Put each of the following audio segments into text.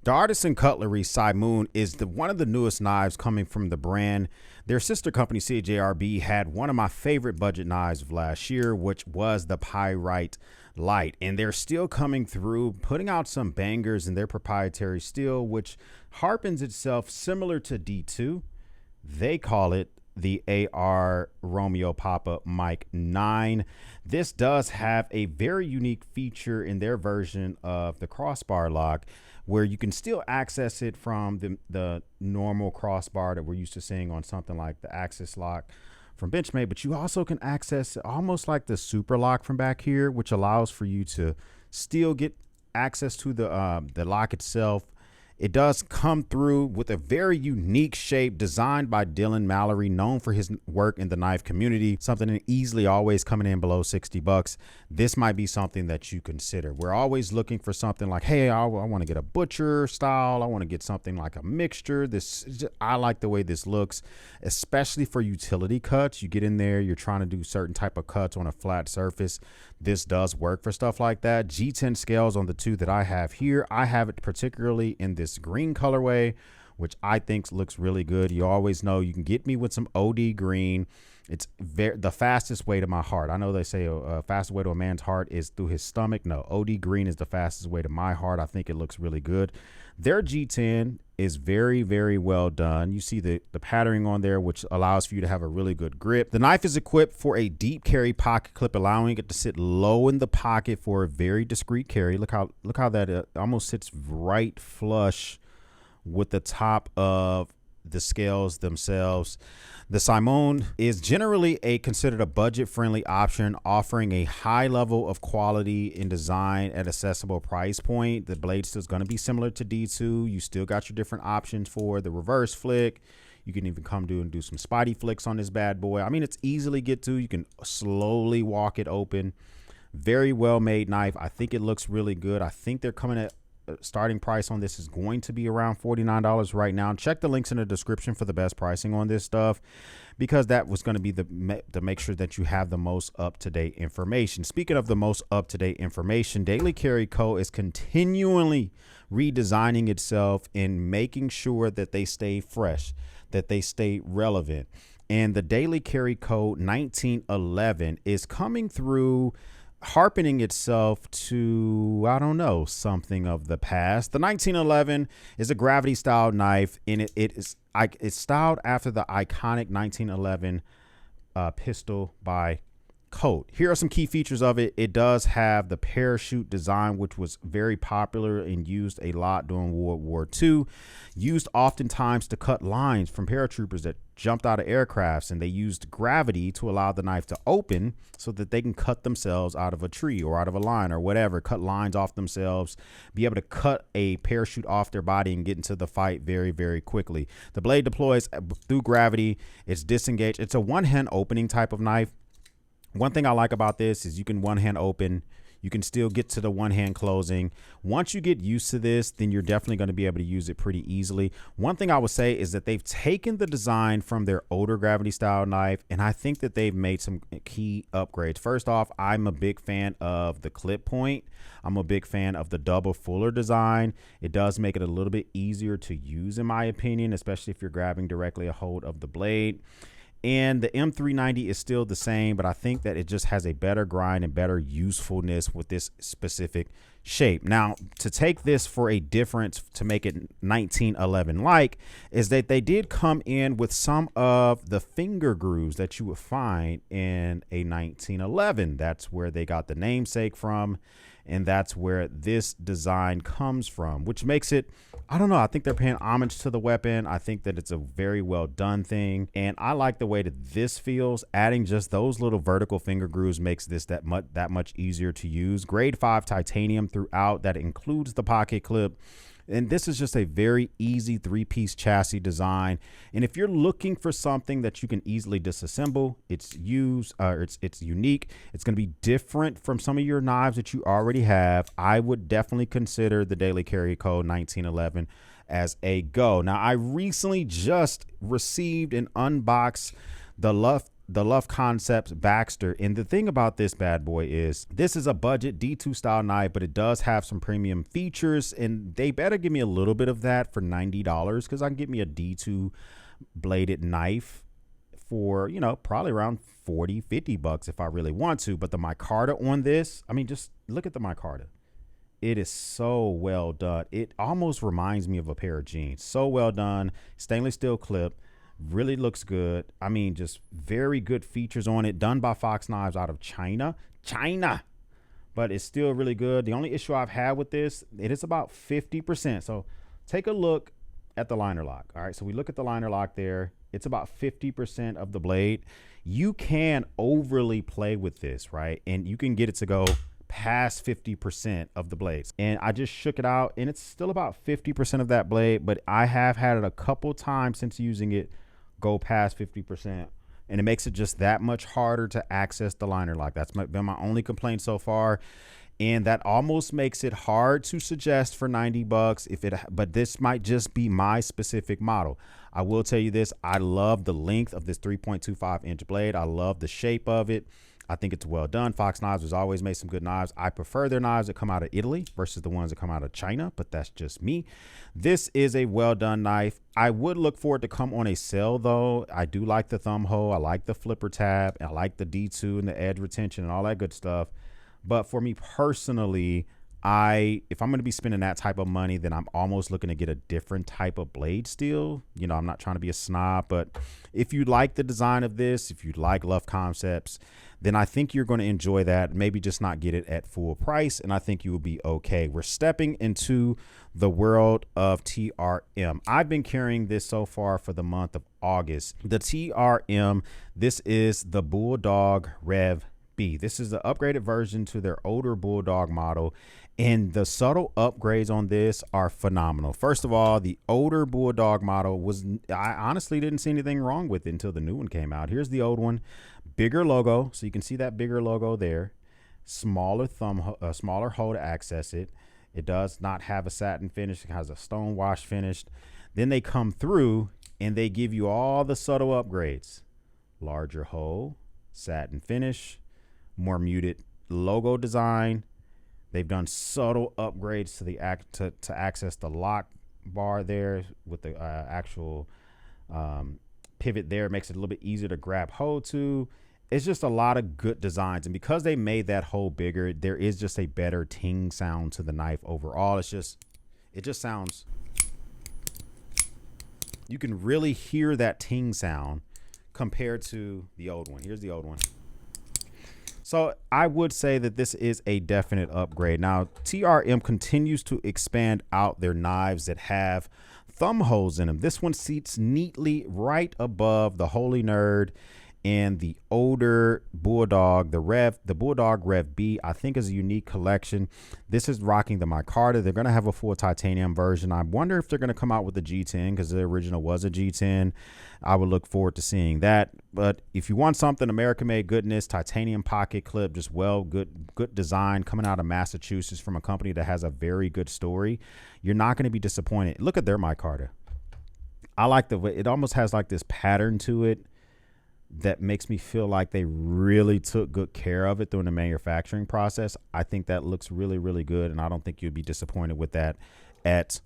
The Artisan Cutlery Simoon is one of the newest knives coming from the brand. Their sister company CJRB had one of my favorite budget knives of last year, which was the Pyrite Light, and they're still coming through, putting out some bangers in their proprietary steel, which harpens itself similar to D2. They call it the AR Romeo Pop-Up Mic 9. This does have a very unique feature in their version of the crossbar lock, where you can still access it from the normal crossbar that we're used to seeing on something like the Axis lock from Benchmade, but you also can access it almost like the super lock from back here, which allows for you to still get access to the lock itself. It does come through with a very unique shape designed by Dylan Mallory, known for his work in the knife community, something easily always coming in below 60 bucks. This might be something that you consider. We're always looking for something like, hey, I want to get a butcher style. I want to get something like a mixture. I like the way this looks, especially for utility cuts. You get in there, you're trying to do certain type of cuts on a flat surface. This does work for stuff like that. G10 scales on the two that I have here. I have it particularly in this green colorway, which I think looks really good. You always know you can get me with some OD green. It's the fastest way to my heart. I know they say a fastest way to a man's heart is through his stomach. No, OD green is the fastest way to my heart. I think it looks really good. Their G10 is very, very well done. You see the patterning on there, which allows for you to have a really good grip. The knife is equipped for a deep carry pocket clip, allowing it to sit low in the pocket for a very discreet carry. Look how that almost sits right flush with the top of the scales themselves. The Simoon is generally considered a budget-friendly option, offering a high level of quality in design at accessible price point. The blade still is going to be similar to D2. You still got your different options for the reverse flick. You can even come and do some spotty flicks on this bad boy. I mean, it's easily get to. You can slowly walk it open. Very well made knife. I think it looks really good. I think they're coming at starting price on this is going to be around $49 right now. Check the links in the description for the best pricing on this stuff, because that was going to be to make sure that you have the most up-to-date information. Speaking of the most up-to-date information, Daily Carry Co. is continually redesigning itself and making sure that they stay fresh, that they stay relevant. And the Daily Carry Co. 1911 is coming through, harpening itself to, I don't know, something of the past. The 1911 is a gravity style knife, and it's styled after the iconic 1911 pistol by Colt. Here are some key features of it. It does have the parachute design, which was very popular and used a lot during World War II, used oftentimes to cut lines from paratroopers that jumped out of aircrafts, and they used gravity to allow the knife to open so that they can cut themselves out of a tree or out of a line or whatever, cut lines off themselves, be able to cut a parachute off their body and get into the fight very, very quickly. The blade deploys through gravity. It's disengaged. It's a one-hand opening type of knife. One thing I like about this is you can one hand open, you can still get to the one hand closing. Once you get used to this, then you're definitely going to be able to use it pretty easily. One thing I would say is that they've taken the design from their older gravity style knife, and I think that they've made some key upgrades. First off, I'm a big fan of the clip point. I'm a big fan of the double fuller design. It does make it a little bit easier to use, in my opinion, especially if you're grabbing directly a hold of the blade. And the M390 is still the same, but I think that it just has a better grind and better usefulness with this specific shape. Now, to take this for a difference to make it 1911 like, is that they did come in with some of the finger grooves that you would find in a 1911. That's where they got the namesake from, and that's where this design comes from, which makes it, I don't know, I think they're paying homage to the weapon. I think that it's a very well done thing, and I like the way that this feels. Adding just those little vertical finger grooves makes this that much easier to use. Grade 5 titanium throughout, that includes the pocket clip. And this is just a very easy 3-piece chassis design. And if you're looking for something that you can easily disassemble, it's unique. It's going to be different from some of your knives that you already have. I would definitely consider the Daily Carry Co. 1911 as a go. Now, I recently just received and unboxed the the Love Concepts Baxter. And the thing about this bad boy is this is a budget D2 style knife, but it does have some premium features, and they better give me a little bit of that for $90, because I can get me a D2 bladed knife for, you know, probably around 40, 50 bucks if I really want to. But the micarta on this, I mean, just look at the micarta. It is so well done. It almost reminds me of a pair of jeans. So well done. Stainless steel clip. Really looks good. I mean, just very good features on it. Done by Fox Knives out of China. But it's still really good. The only issue I've had with this, it is about 50%. So take a look at the liner lock. All right, so we look at the liner lock there. It's about 50% of the blade. You can overly play with this, right? And you can get it to go past 50% of the blades. And I just shook it out, and it's still about 50% of that blade, but I have had it a couple times since using it go past 50%, and it makes it just that much harder to access the liner lock. That's been my only complaint so far, and that almost makes it hard to suggest for 90 bucks but this might just be my specific model. I will tell you this, I love the length of this 3.25 inch blade. I love the shape of it. I think it's well done. Fox Knives has always made some good knives. I prefer their knives that come out of Italy versus the ones that come out of China, but that's just me. This is a well done knife. I would look for it to come on a sale though. I do like the thumb hole. I like the flipper tab. I like the D2 and the edge retention and all that good stuff. But for me personally, if I'm going to be spending that type of money, then I'm almost looking to get a different type of blade steel. You know, I'm not trying to be a snob, but if you like the design of this, if you like Love Concepts, then I think you're going to enjoy that. Maybe just not get it at full price, and I think you will be okay. We're stepping into the world of TRM. I've been carrying this so far for the month of August. The TRM, this is the Bulldog Rev B. This is the upgraded version to their older Bulldog model, and the subtle upgrades on this are phenomenal. First of all, the older Bulldog model I honestly didn't see anything wrong with it until the new one came out. Here's the old one. Bigger logo, so you can see that bigger logo there. Smaller smaller hole to access it. It does not have a satin finish. It has a stone wash finish. Then they come through and they give you all the subtle upgrades. Larger hole, satin finish, more muted logo design. They've done subtle upgrades to the to access the lock bar there with the actual pivot there. It makes it a little bit easier to grab hold to. It's just a lot of good designs, and because they made that hole bigger, there is just a better ting sound to the knife overall. It just sounds, you can really hear that ting sound compared to the old one. Here's the old one. So I would say that this is a definite upgrade. Now, TRM continues to expand out their knives that have thumb holes in them. This one seats neatly right above the Holy Nerd and the older Bulldog, the Bulldog Rev B, I think is a unique collection. This is rocking the micarta. They're going to have a full titanium version. I wonder if they're going to come out with the G10, because the original was a G10. I would look forward to seeing that. But if you want something American-made goodness, titanium pocket clip, just good design coming out of Massachusetts from a company that has a very good story, you're not going to be disappointed. Look at their micarta. I like the way it almost has like this pattern to it that makes me feel like they really took good care of it during the manufacturing process. I think that looks really, really good, and I don't think you'd be disappointed with that at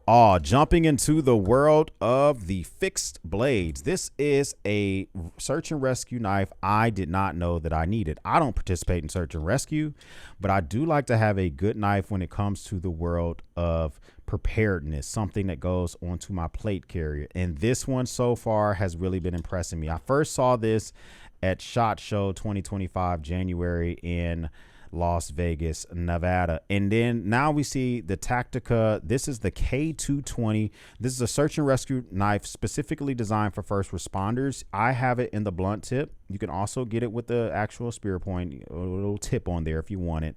all. Jumping into the world of the fixed blades. This is a search and rescue knife I did not know that I needed. I don't participate in search and rescue, but I do like to have a good knife when it comes to the world of preparedness, something that goes onto my plate carrier. And this one so far has really been impressing me. I first saw this at SHOT Show 2025 January in Las Vegas, Nevada. And then now we see the Tactica. This is the K220. This is a search and rescue knife specifically designed for first responders. I have it in the blunt tip. You can also get it with the actual spear point, a little tip on there if you want it.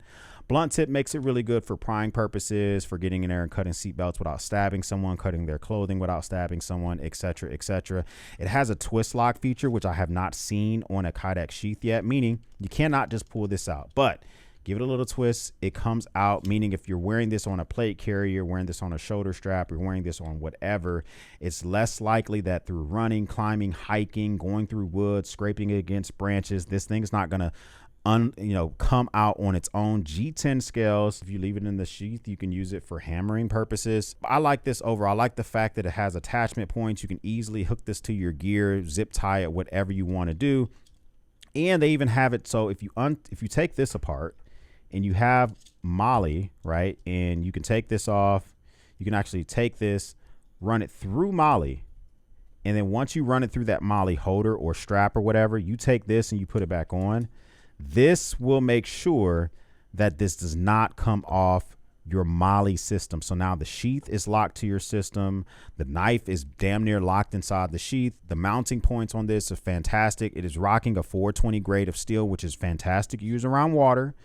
Blunt tip makes it really good for prying purposes, for getting in there and cutting seatbelts without stabbing someone, cutting their clothing without stabbing someone, etc., etc. It has a twist lock feature, which I have not seen on a Kydex sheath yet, meaning you cannot just pull this out, but give it a little twist. It comes out, meaning if you're wearing this on a plate carrier, wearing this on a shoulder strap, you're wearing this on whatever, it's less likely that through running, climbing, hiking, going through wood, scraping against branches, this thing's not going to come out on its own. G10 scales, if you leave it in the sheath, you can use it for hammering purposes. I like this overall. I like the fact that it has attachment points. You can easily hook this to your gear, zip tie it, whatever you want to do. And they even have it so if you take this apart and you have Molly, right, and you can take this off, you can actually take this, run it through Molly, and then once you run it through that Molly holder or strap or whatever, you take this and you put it back on. This will make sure that this does not come off your Molly system. So now the sheath is locked to your system. The knife is damn near locked inside the sheath. The mounting points on this are fantastic. It is rocking a 420 grade of steel, which is fantastic to use around water.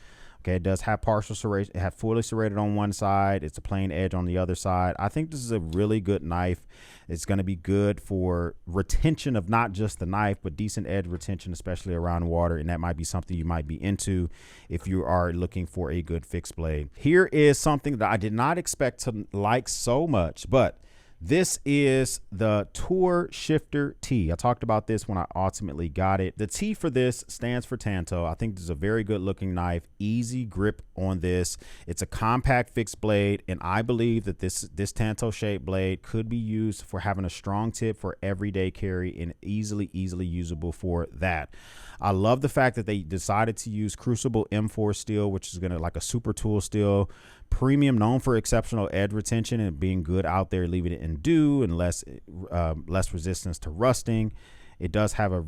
Okay, it does have partial serration. It has fully serrated on one side. It's a plain edge on the other side. I think this is a really good knife. It's going to be good for retention of not just the knife, but decent edge retention, especially around water. And that might be something you might be into if you are looking for a good fixed blade. Here is something that I did not expect to like so much, but this is the Tour Shifter T. I talked about this when I ultimately got it. The T for this stands for Tanto. I think this is a very good looking knife. Easy grip on this. It's a compact fixed blade, and I believe that this Tanto shaped blade could be used for having a strong tip for everyday carry and easily usable for that. I love the fact that they decided to use Crucible M4 steel, which is gonna like a super tool steel, premium, known for exceptional edge retention and being good out there, leaving it in dew and less resistance to rusting. It does have a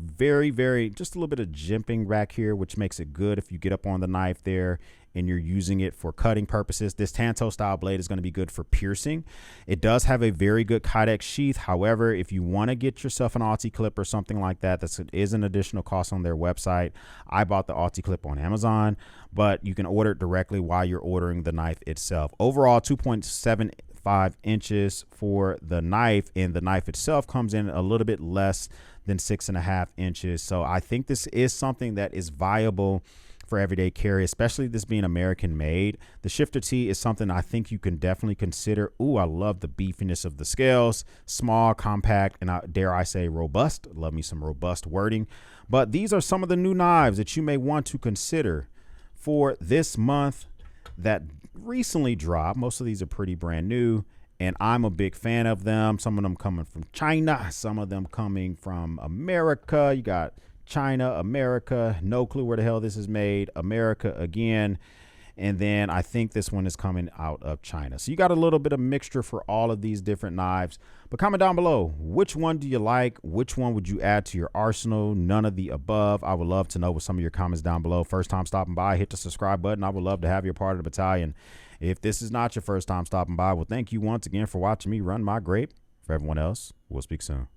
just a little bit of jimping back here, which makes it good if you get up on the knife there and you're using it for cutting purposes. This Tanto style blade is going to be good for piercing. It does have a very good Kydex sheath. However, if you want to get yourself an Alti clip or something like that, that is an additional cost on their website. I bought the Alti clip on Amazon, but you can order it directly while you're ordering the knife itself. Overall, 2.75 inches for the knife, and the knife itself comes in a little bit less than 6.5 inches. So I think this is something that is viable for everyday carry, especially this being American made. The Shifter T is something I think you can definitely consider. Ooh, I love the beefiness of the scales. Small, compact, and dare I say robust. Love me some robust wording. But these are some of the new knives that you may want to consider for this month that recently dropped. Most of these are pretty brand new, and I'm a big fan of them. Some of them coming from China, some of them coming from America. You got China, America, no clue where the hell this is made, America again, and then I think this one is coming out of China. So you got a little bit of mixture for all of these different knives. But comment down below, which one do you like? Which one would you add to your arsenal? None of the above. I would love to know with some of your comments down below. First time stopping by, hit the subscribe button. I would love to have you a part of the battalion. If this is not your first time stopping by, well, thank you once again for watching me run my grape. For everyone else, we'll speak soon.